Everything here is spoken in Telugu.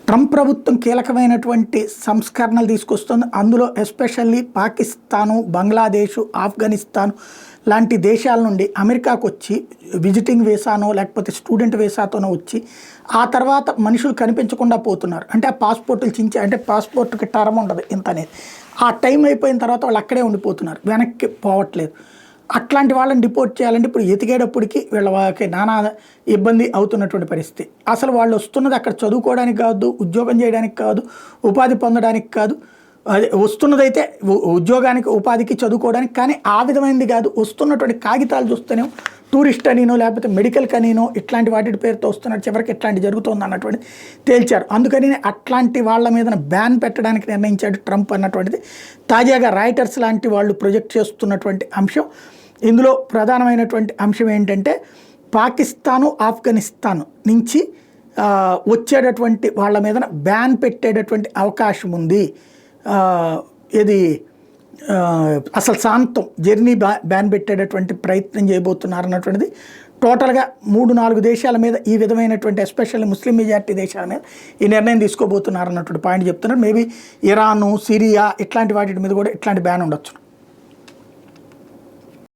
ట్రంప్ ప్రభుత్వం కీలకమైనటువంటి సంస్కరణలు తీసుకొస్తుంది. అందులో ఎస్పెషల్లీ పాకిస్తాను, బంగ్లాదేశ్, ఆఫ్ఘనిస్తాన్ లాంటి దేశాల నుండి అమెరికాకు వచ్చి విజిటింగ్ వీసానో లేకపోతే స్టూడెంట్ వీసాతోనో వచ్చి ఆ తర్వాత మనుషులు కనిపించకుండా పోతున్నారు. అంటే ఆ పాస్పోర్టులు చించి, అంటే పాస్పోర్ట్కి టర్మ్ ఉండదు ఇంత అనేది. ఆ టైం అయిపోయిన తర్వాత వాళ్ళు అక్కడే ఉండిపోతున్నారు, వెనక్కి పోవట్లేదు. అట్లాంటి వాళ్ళని డిపోర్ట్ చేయాలంటే ఇప్పుడు ఎతికేటప్పటికి వీళ్ళకి నానా ఇబ్బంది అవుతున్నటువంటి పరిస్థితి. అసలు వాళ్ళు వస్తున్నది అక్కడ చదువుకోవడానికి కాదు, ఉద్యోగం చేయడానికి కాదు, ఉపాధి పొందడానికి కాదు. అదే వస్తున్నదైతే ఉద్యోగానికి, ఉపాధికి, చదువుకోవడానికి. కానీ ఆ విధమైనది కాదు. వస్తున్నటువంటి కాగితాలు చూస్తేనే టూరిస్ట్ అనినో లేకపోతే మెడికల్ కనీనో ఇట్లాంటి వాటి పేరుతో వస్తున్నారు. చివరికి ఇట్లాంటి జరుగుతుంది అన్నటువంటి తేల్చారు. అందుకని అట్లాంటి వాళ్ళ మీద బ్యాన్ పెట్టడానికి నిర్ణయించాడు ట్రంప్ అన్నటువంటిది తాజాగా రాయిటర్స్ లాంటి వాళ్ళు ప్రొజెక్ట్ చేస్తున్నటువంటి అంశం. ఇందులో ప్రధానమైనటువంటి అంశం ఏంటంటే పాకిస్తాను, ఆఫ్ఘనిస్తాన్ నుంచి వచ్చేటటువంటి వాళ్ళ మీద బ్యాన్ పెట్టేటటువంటి అవకాశం ఉంది. ఇది అసలు శాంతం జర్నీ బ్యాన్ పెట్టేటటువంటి ప్రయత్నం చేయబోతున్నారు అన్నటువంటిది. టోటల్గా 3-4 దేశాల మీద ఈ విధమైనటువంటి ఎస్పెషల్లీ ముస్లిం మెజారిటీ దేశాల మీద ఈ నిర్ణయం తీసుకోబోతున్నారు అన్నటువంటి పాయింట్ చెప్తున్నారు. మేబీ ఇరాను, సిరియా ఇట్లాంటి వాటి మీద కూడా ఇట్లాంటి బ్యాన్ ఉండొచ్చు.